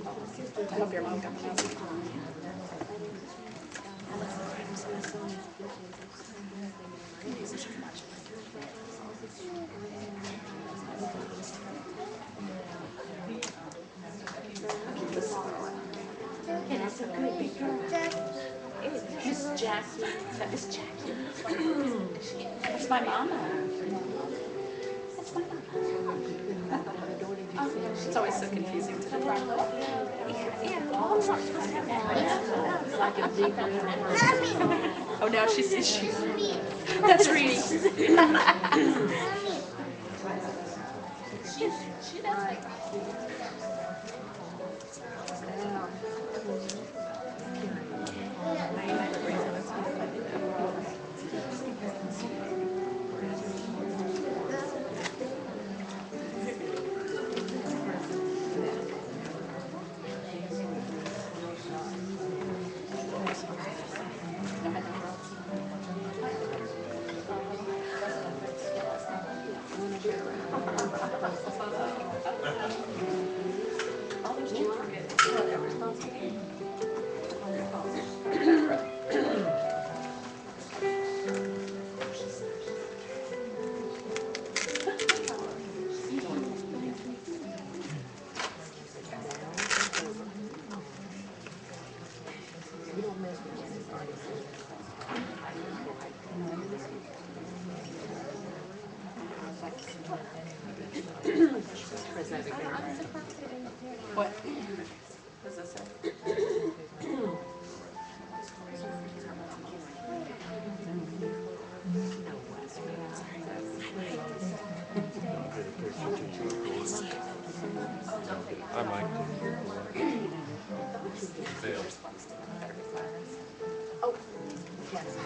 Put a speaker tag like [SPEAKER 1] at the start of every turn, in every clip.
[SPEAKER 1] I hope your mom got one. Miss Jackie. Is that Miss Jackie? That's my mama. That's my mama. It's always so confusing to me. Oh, now she sees she's. That's Reedy. She does like that. What? What does this say?
[SPEAKER 2] I might.
[SPEAKER 1] Oh, yes.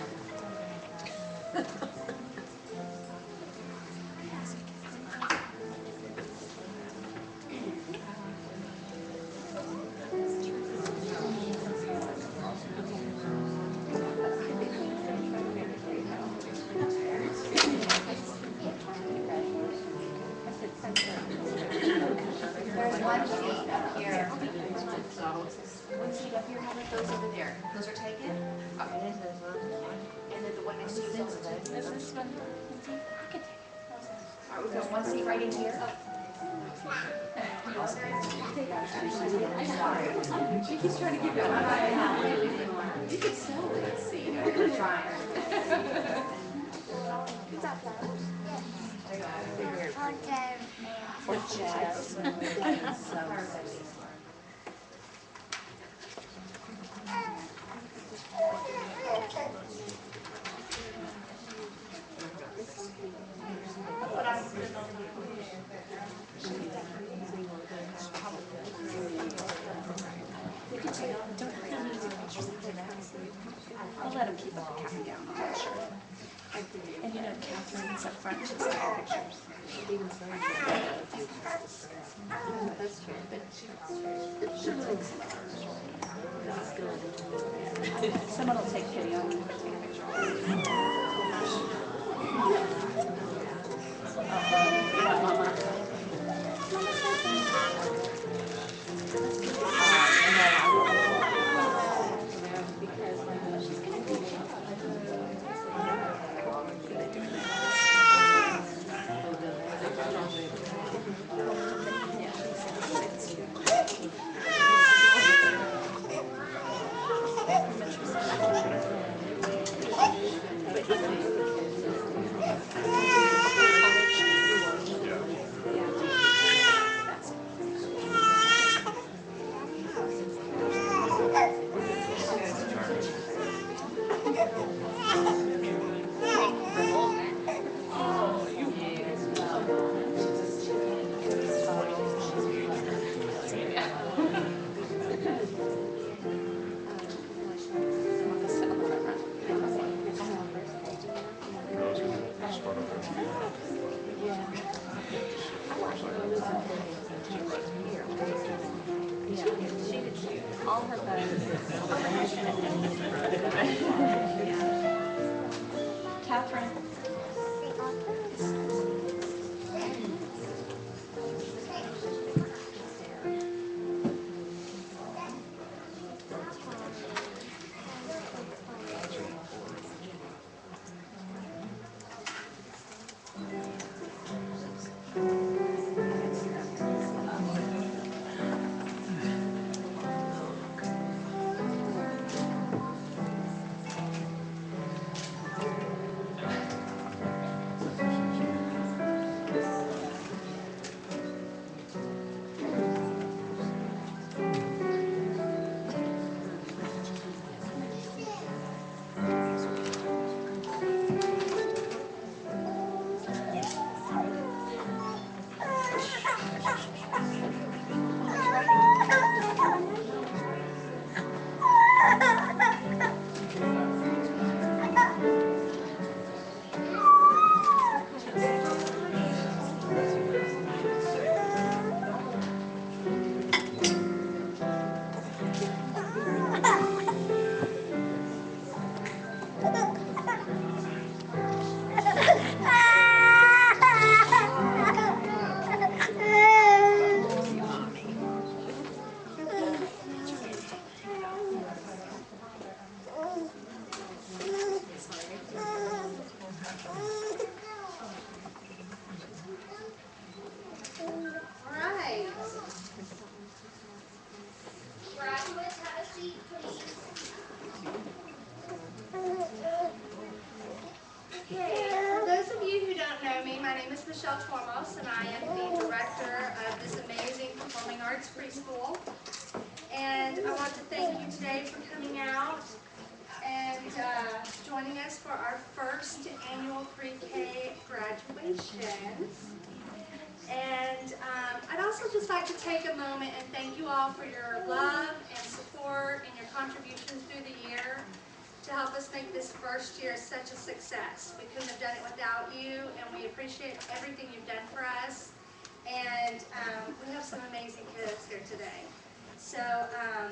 [SPEAKER 3] There's one seat up here. One seat up here, how about those over there? Those are taken? Okay. And then the one next to you is also taken?
[SPEAKER 1] Is this one? I can take it.
[SPEAKER 3] All right, we've got one seat right in here.
[SPEAKER 1] She keeps trying to give it up. You can sell that seat.
[SPEAKER 3] We're trying.
[SPEAKER 1] For Jess. I'll let him keep the cap down, I'm not sure. And you know, Catherine's up front, she's got all pictures. That's true. But she likes someone will take pity on her, take a picture of her. All her Catherine.
[SPEAKER 2] name is Michelle Tormos, and I am the director of this amazing performing arts preschool. And I want to thank you today for coming out and joining us for our first annual pre-K graduation. And I'd also just like to take a moment and thank you all for your love and support and your contributions through the year to help us make this first year such a success. We couldn't have done it without you, and we appreciate everything you've done for us. And we have some amazing kids here today. So I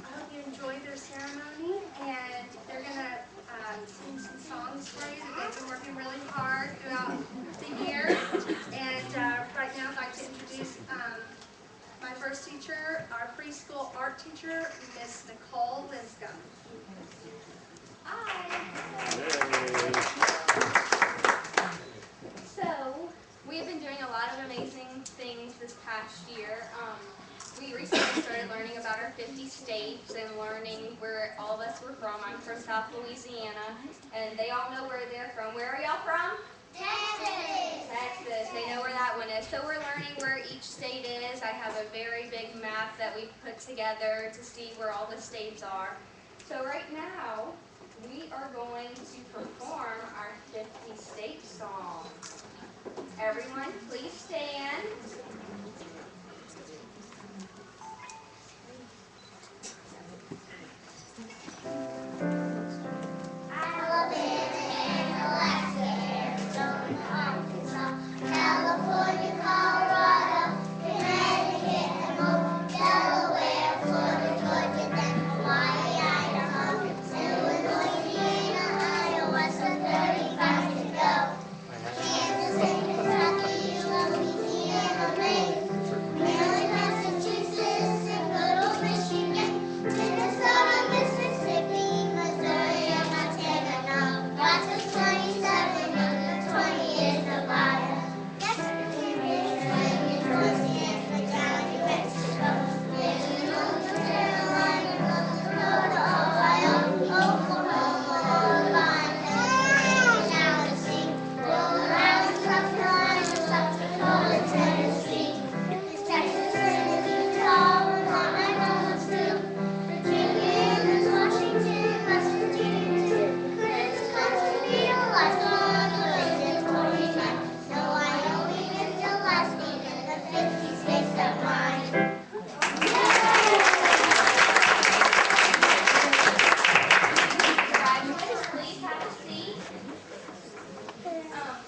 [SPEAKER 2] hope you enjoyed their ceremony, and they're going to sing some songs for you that they've been working really hard throughout the year. And right now I'd like to introduce my first teacher, our preschool art teacher, Miss Nicole Linscomb.
[SPEAKER 4] Hi. So, we have been doing a lot of amazing things this past year. We recently started learning about our 50 states and learning where all of us were from. I'm from South Louisiana, and they all know where they're from. Where are y'all from? Texas. Texas. They know where that one is. So we're learning where each state is. I have a very big map that we put together to see where all the states are. So right now, we are going to perform our 50 state song. Everyone, please stand.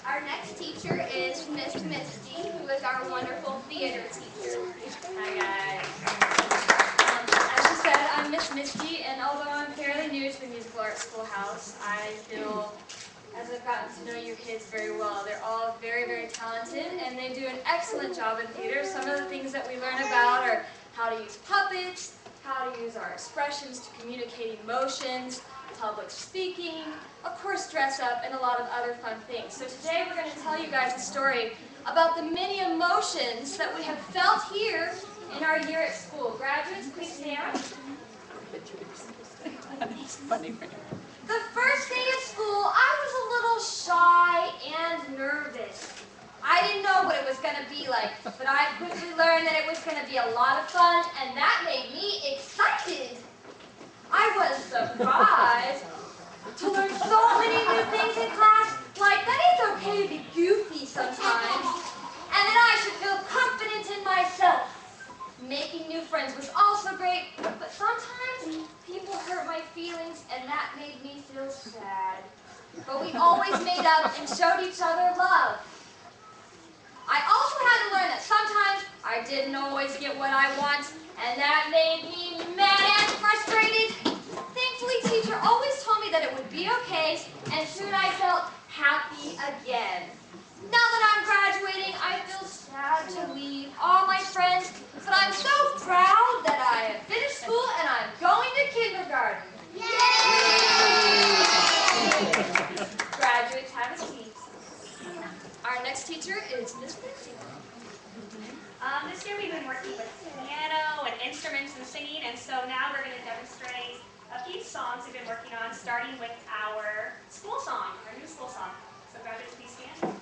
[SPEAKER 4] Our next teacher is Miss Misty, who is our wonderful theater teacher.
[SPEAKER 5] Hi guys. As she said, I'm Miss Misty, and although I'm fairly new to the Musical Arts Schoolhouse, I feel, as I've gotten to know you kids very well, they're all very, very talented, and they do an excellent job in theater. Some of the things that we learn about are how to use puppets, how to use our expressions to communicate emotions, public speaking, of course dress up, and a lot of other fun things. So today we're going to tell you guys a story about the many emotions that we have felt here in our year at school. Graduates, please stand.
[SPEAKER 1] It's funny for you.
[SPEAKER 5] The first day of school, I was a little shy and nervous. I didn't know what it was going to be like, but I quickly learned that it was going to be a lot of fun, and that made me excited. I was surprised to learn so many new things in class, like that it's okay to be goofy sometimes, and that I should feel confident in myself. Making new friends was also great, but sometimes people hurt my feelings, and that made me feel sad. But we always made up and showed each other love. I also had to learn that sometimes I didn't always get what I want, and that made me mad and frustrated. Thankfully, teacher always told me that it would be okay, and soon I felt happy again. Now that I'm graduating, I feel sad to leave all my friends, but I'm so proud that I have finished school and I'm going to kindergarten. Yay! Graduates, have a seat. Our next teacher is Miss Nancy.
[SPEAKER 6] This year we've been working with piano and instruments and singing, and so now we're going to demonstrate a few songs we've been working on, starting with our school song, our new school song. So graduates, please stand.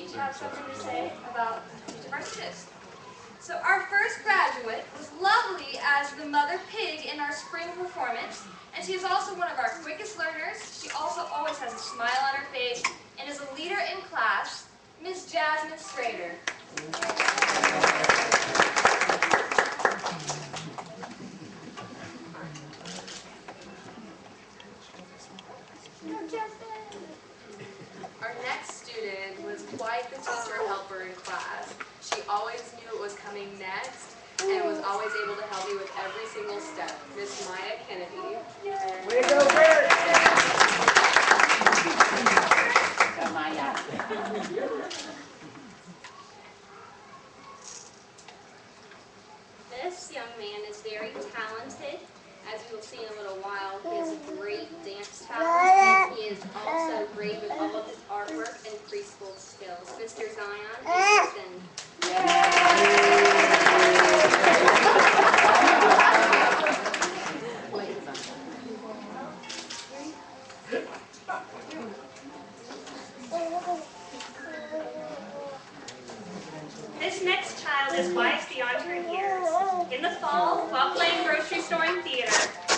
[SPEAKER 2] each have something to say about each of our students. So our first graduate was lovely as the mother pig in our spring performance, and she is also one of our quickest learners. She also always has a smile on her face and is a leader in class, Miss Jasmine Strader.
[SPEAKER 7] Our next student was quite the teacher helper in class. She always knew what was coming next and was always able to help me with every single step. Miss Maya Kennedy.
[SPEAKER 1] Way to go, Bert! Go, Maya.
[SPEAKER 4] This young man is very talented. As you will see in a little while, he has a great dance talent, and he is also great with all of his artwork and preschool skills. Mr. Zion Anderson.
[SPEAKER 6] This next child is wise beyond her years. In the fall, while playing grocery store and theater,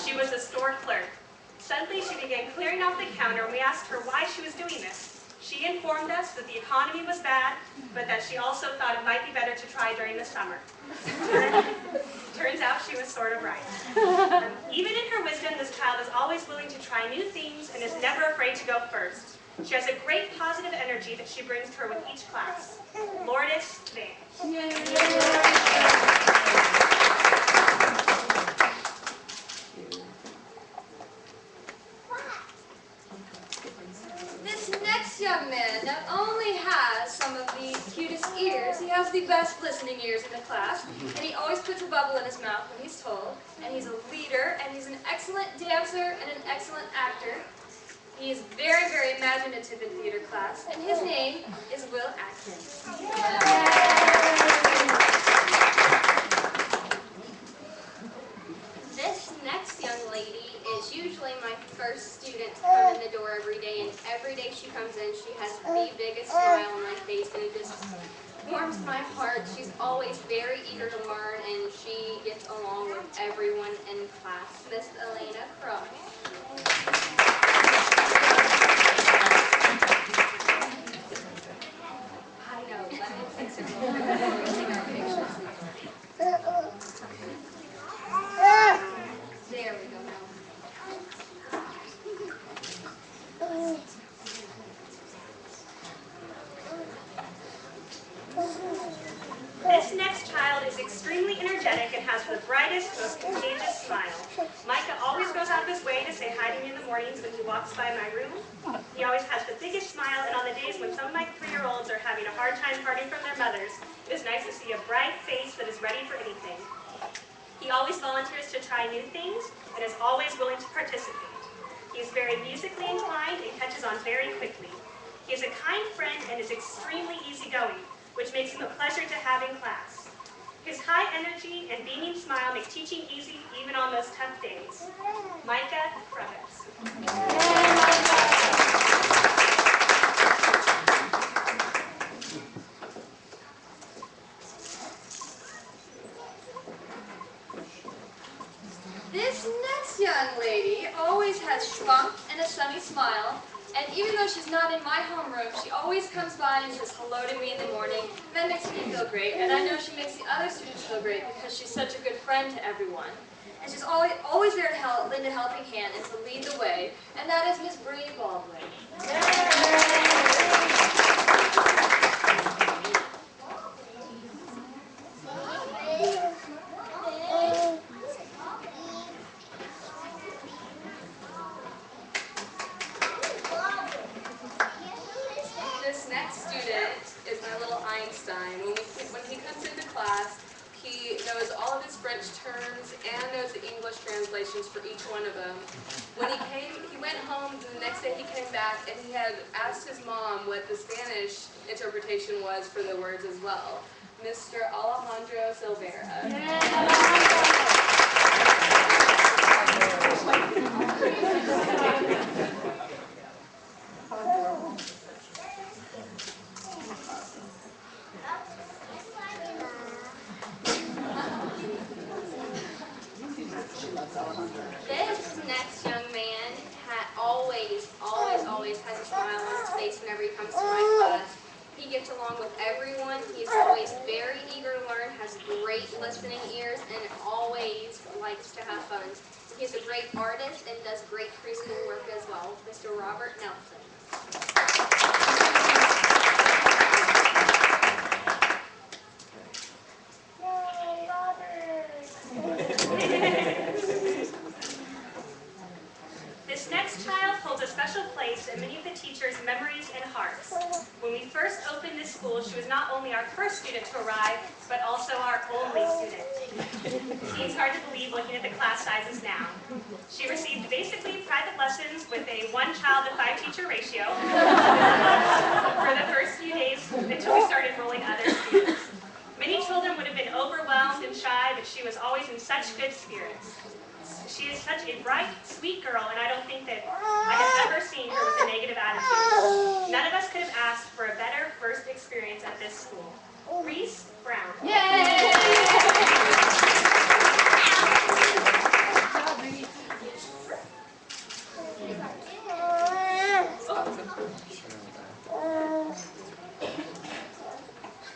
[SPEAKER 6] she was a store clerk. Suddenly, she began clearing off the counter, and we asked her why she was doing this. She informed us that the economy was bad, but that she also thought it might be better to try during the summer. Turns out she was sort of right. Even in her wisdom, this child is always willing to try new things and is never afraid to go first. She has a great positive energy that she brings to her with each class. Lourdes Van.
[SPEAKER 2] This next young man not only has some of the cutest ears, he has the best listening ears in the class, and he always puts a bubble in his mouth when he's told, and he's a leader, and he's an excellent dancer and an excellent actor. He is very, very imaginative in theater class, and his name is Will Atkins.
[SPEAKER 4] This next young lady is usually my first student to come in the door every day, and every day she comes in, she has the biggest smile on my face, and it just warms my heart. She's always very eager to learn, and she gets along with everyone in class. Miss Elena Crush. I know, let me fix it real quick before we take our pictures. There we go now.
[SPEAKER 6] This next child is extremely energetic and has the brightest, most contagious smile. Micah always goes out of his way to say hi to me in the mornings when he walks by my room. He always has the biggest smile, and on the days when some of my 3-year-olds are having a hard time parting from their mothers, it is nice to see a bright face that is ready for anything. He always volunteers to try new things and is always willing to participate. He is very musically inclined and catches on very quickly. He is a kind friend and is extremely easygoing, which makes him a pleasure to have in class. His high energy and beaming smile make teaching easy even on those tough days. Micah Brothers.
[SPEAKER 2] This next young lady always has schmunk and a sunny smile, and even though she's not in my homeroom, she always comes by and says hello to me in the morning, and that makes me feel great, and I know she makes the other students feel great because she's such a good friend to everyone. And she's always there to lend a helping hand and to lead the way, and that is Miss Bree Baldwin.
[SPEAKER 7] This next student is my little Einstein. When he comes into class, he knows all of his French terms and knows the English translations for each one of them. When he went home, the next day he came back and he had asked his mom what the Spanish interpretation was for the words as well. Mr. Alejandro Silvera.
[SPEAKER 4] This next young man always has a smile on his face whenever he comes to my class. He gets along with everyone. He's always very eager to learn, has great listening ears, and always likes to have fun. He's a great artist and does great preschool work as well. Mr. Robert Nelson.
[SPEAKER 6] This next child holds a special place in many of the teachers' memories and hearts. When we first opened this school, she was not only our first student to arrive, but also our only student. Seems hard to believe looking at the class sizes now. She received basically private lessons with a 1-child to 5-teacher ratio for the first few days until we started enrolling other students. Many children would have been overwhelmed and shy, but she was always in such good spirits. She is such a bright, sweet girl, and I don't think that I have ever seen her with a negative attitude. None of us could have asked for a better first experience at this school. Reese Brown.
[SPEAKER 1] Yay!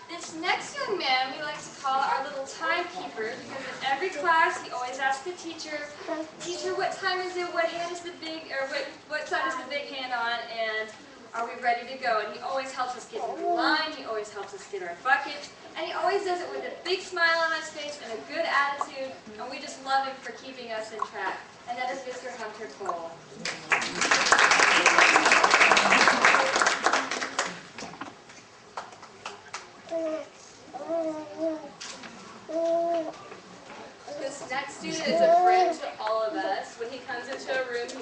[SPEAKER 4] This next young man we like to call our little timekeeper because in every class he always asks the teacher, what time is it? What hand is the big, or what side is the big hand on? And are we ready to go? And he always helps us get in line. He always helps us get our buckets. And he always does it with a big smile on his face and a good attitude. And we just love him for keeping us in track. And that is Mr. Hunter Cole. This next student is a friend to all of us. When he comes into a room, he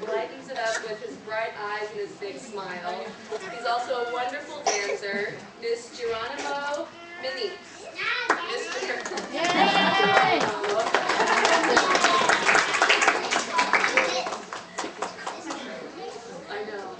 [SPEAKER 4] lightens it up with his bright eyes and his big smile. He's also a wonderful dancer, Miss Geronimo Miniz. I know.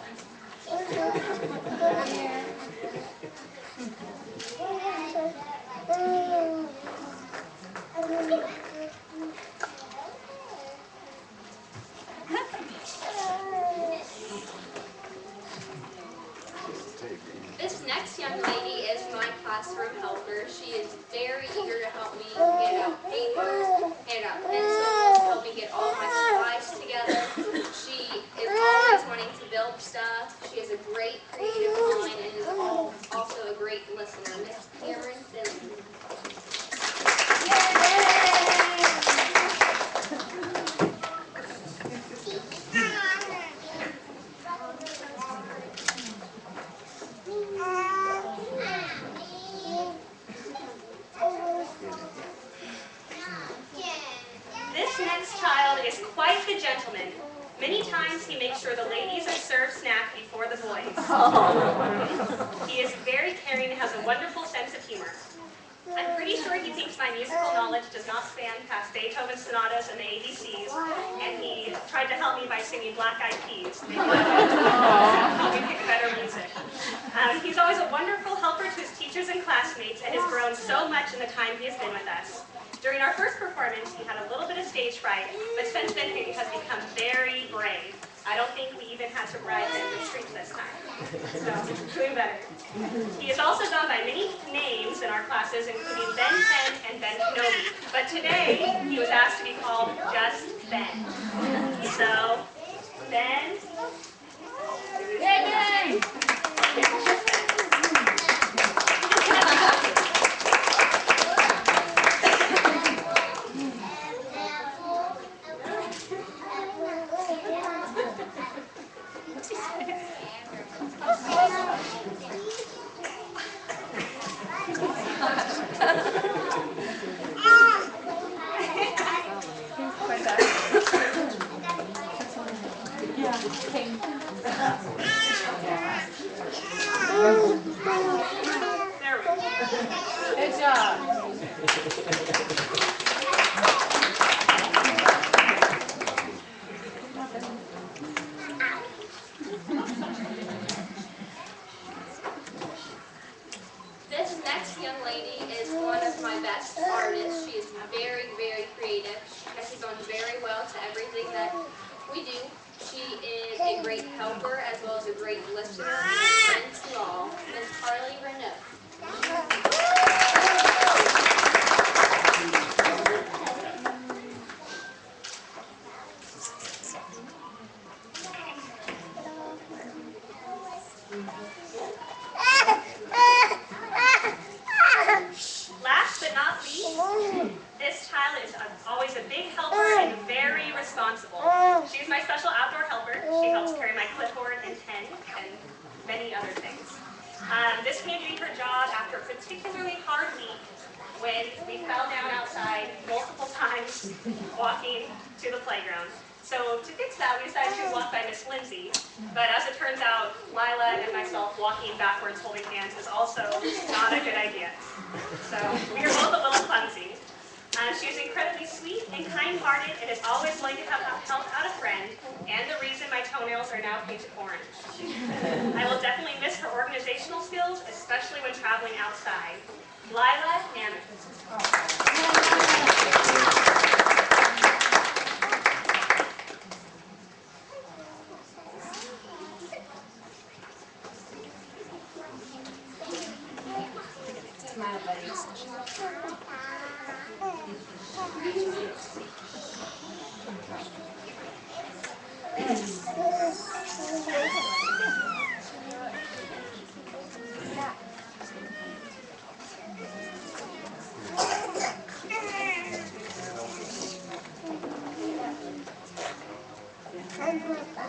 [SPEAKER 4] This next young lady is my classroom helper. She is very eager to help me hand out papers, hand out pencils, help me get all my supplies together. She is always wanting to build stuff. She has a great creative mind and is also a great listener. Miss Cameron Finley.
[SPEAKER 6] This next child is quite the gentleman. Many times he makes sure the ladies are served snack before the boys. He is very caring and has a wonderful sense of humor. I'm pretty sure he thinks my musical knowledge does not span past Beethoven's sonatas and the ABCs, and he tried to help me by singing Black Eyed Peas. Maybe help me pick better music. He's always a wonderful helper to his teachers and classmates, and has grown so much in the time he has been with us. During our first performance, he had a little bit of stage fright, but since then he has become very brave. I don't think we even had to bribe him with treats this time. So, doing better. He is also gone by many names in our classes, including Ben 10 and Ben Kenobi. But today, he was asked to be called just Ben. So, Ben. Yay!
[SPEAKER 4] what we do. She is a great helper as well as a great listener and a friend to all. Ms. Carly Renaud.
[SPEAKER 6] Last but not least, this child is always a big helper and very responsible. She's my special outdoor helper. She helps carry my clipboard and pen and many other things. This came to be her job after a particularly hard week when we fell down outside multiple times walking to the playground. So to fix that, we decided to walk by Miss Lindsay. But as it turns out, Lila and myself walking backwards holding hands is also not a good idea. So we are both a little clumsy. She is incredibly sweet and kind-hearted and is always willing to help out a friend, and the reason my toenails are now painted orange. I will definitely miss her organizational skills, especially when traveling outside. Lila Hammond.
[SPEAKER 3] Smile, buddies.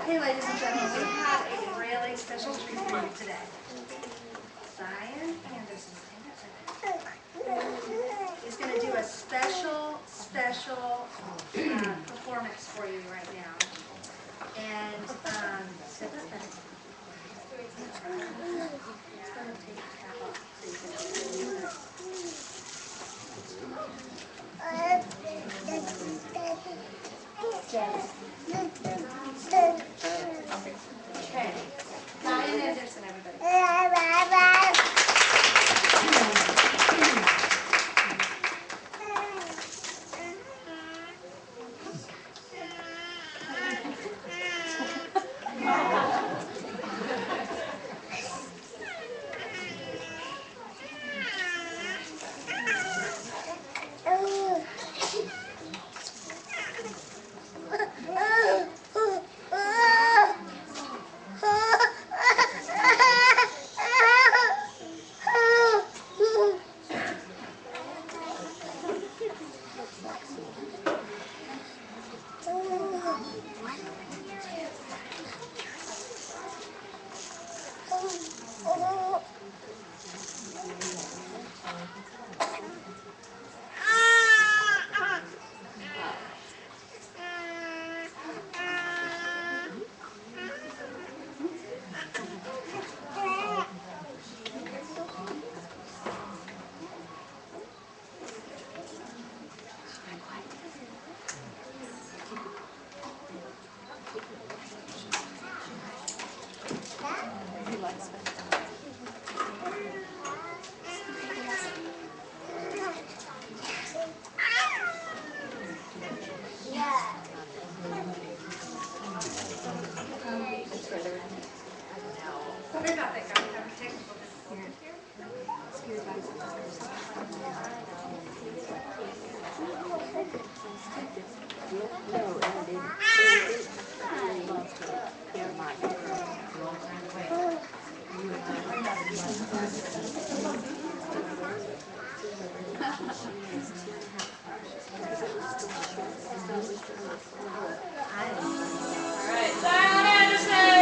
[SPEAKER 2] Okay, ladies and gentlemen, we have a really special treat for you today. Diane Anderson is going to do a special performance for you right now. And sit up and it's going to take the cap off so you can do it. Okay, Diane Anderson, everybody. Sorry about that, guys. Having technical difficulties here. Excuse
[SPEAKER 1] All right, Diane Anderson!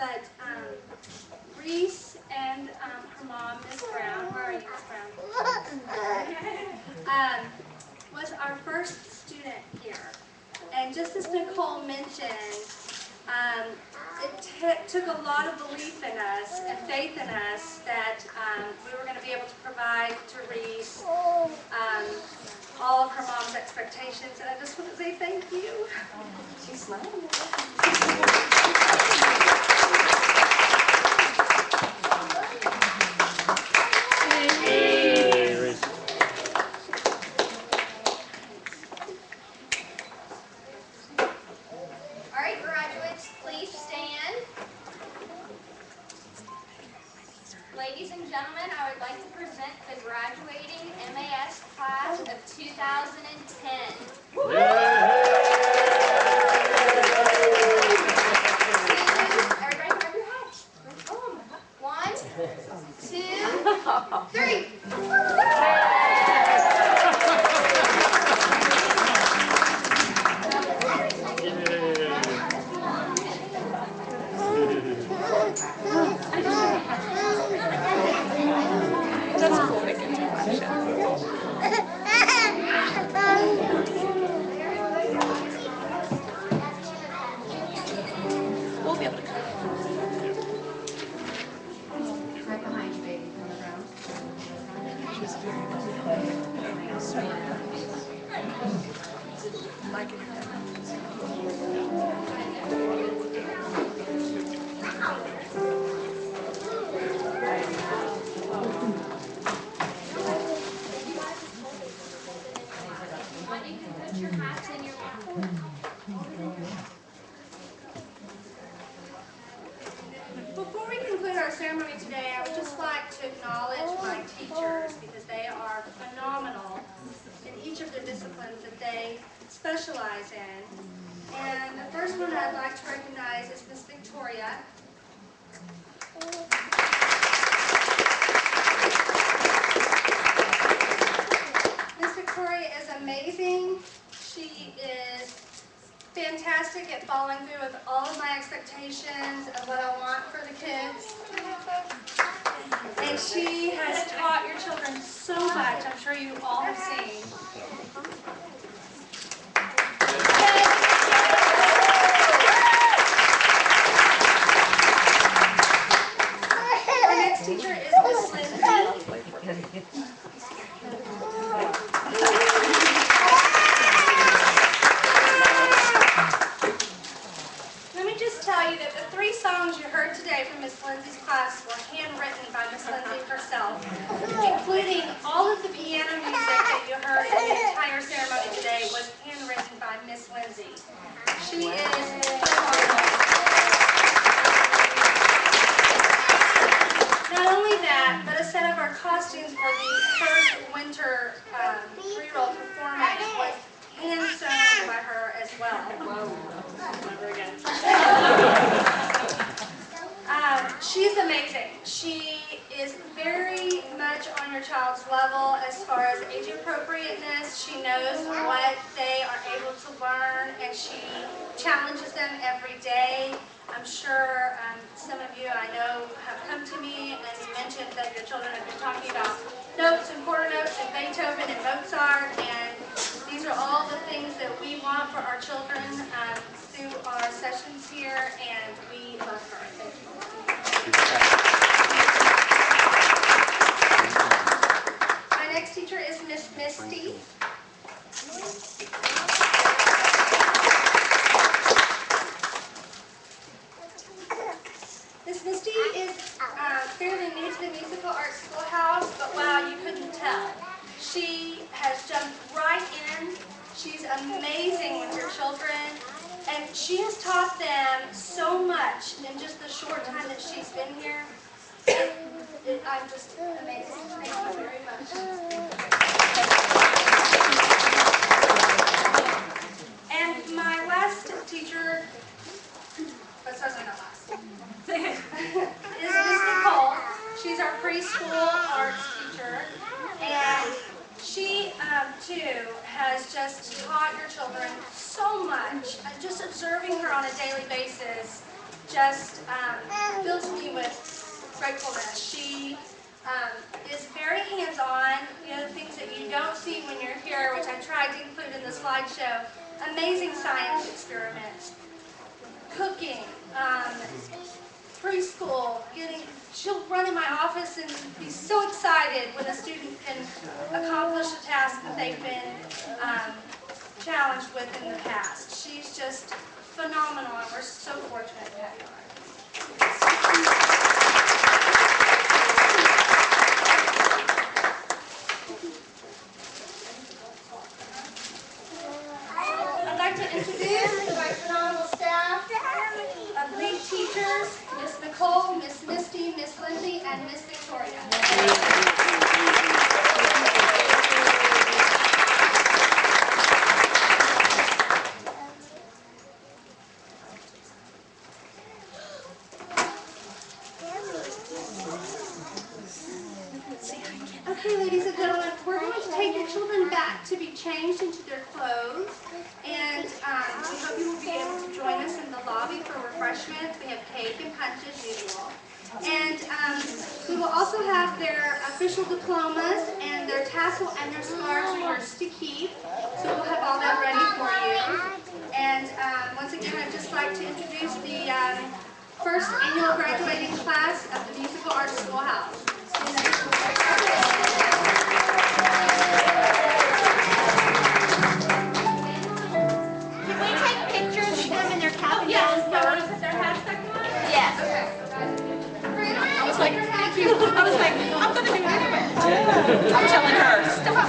[SPEAKER 2] but Reese and her mom, Miss Brown, where are you, Miss Brown? Was our first student here. And just as Nicole mentioned, it took a lot of belief in us and faith in us that we were going to be able to provide to Reese all of her mom's expectations. And I just want to say thank you. She's smiling.
[SPEAKER 5] All right, graduates, please stand. Ladies and gentlemen, I would like to present the graduating MAS class of 2010. Everybody grab your hats. Boom. 1, 2, 3.
[SPEAKER 1] That's cool, they can do We'll be able to come.
[SPEAKER 3] Right behind you, baby, on the ground.
[SPEAKER 1] She's very sweet. Like it.
[SPEAKER 5] You can put your hats in your lap.
[SPEAKER 2] Before we conclude our ceremony today, I would just like to acknowledge my teachers because they are phenomenal in each of the disciplines that they specialize in. And the first one I'd like to recognize is Miss Victoria. Miss Victoria is amazing. She is fantastic at following through with all of my expectations of what I want for the kids. And she has taught your children so much, I'm sure you all have seen. Our next teacher is Miss Lindsay. Let me just tell you that the 3 songs you heard today from Miss Lindsay's class were handwritten by Miss Lindsay herself, including all of the piano music that you heard in the entire ceremony today was handwritten by Miss Lindsay. She is phenomenal. Not only that, but a set of our costumes for the first winter pre-roll performance was hand-sewn by her as well. Never again. She's amazing. She is very much on your child's level as far as age appropriateness. She knows what they are able to learn, and she challenges them every day. I'm sure some of you I know have come to me and mentioned that your children have been talking about notes and quarter notes and Beethoven and Mozart, and these are all the things that we want for our children through our sessions here, and we love her. Thank you. My next teacher is Miss Misty. Miss Misty is fairly new to the Musical Arts Schoolhouse, but wow, you couldn't tell. She has jumped right in. She's amazing with your children, and she has taught them so much in just the short time that she's been here. I'm just amazed. Thank you very much. And my last teacher, but certainly not last, is Miss Nicole. She's our preschool arts teacher, and she too has just taught your children so much. And just observing her on a daily basis just fills me with gratefulness. She is very hands-on, the things that you don't see when you're here, which I tried to include in the slideshow. Amazing science experiments, cooking, preschool, she'll run in my office and be so excited when a student can accomplish a task that they've been challenged with in the past. She's just phenomenal, and we're so fortunate to have her. I'd like to introduce my phenomenal staff of lead teachers, Miss Nicole, Miss Misty, Miss Lindsay, and Miss Victoria. Okay, ladies and gentlemen, we're going to take your children back to be changed into their clothes, and we hope you will be able to join us in the lobby for refreshments. We have cake and punch as usual. And we will also have their official diplomas and their tassel and their scarves are yours to keep. So we'll have all that ready for you. And once again, I'd just like to introduce the first annual graduating class of the Musical Arts Schoolhouse.
[SPEAKER 3] Can we take pictures of them in their cap and
[SPEAKER 2] Yes,
[SPEAKER 3] gowns
[SPEAKER 2] you want to
[SPEAKER 3] first?
[SPEAKER 2] put their hats back on?
[SPEAKER 3] Yes.
[SPEAKER 2] Okay.
[SPEAKER 1] I was like, I'm going to do it anyway. I'm telling her, stop.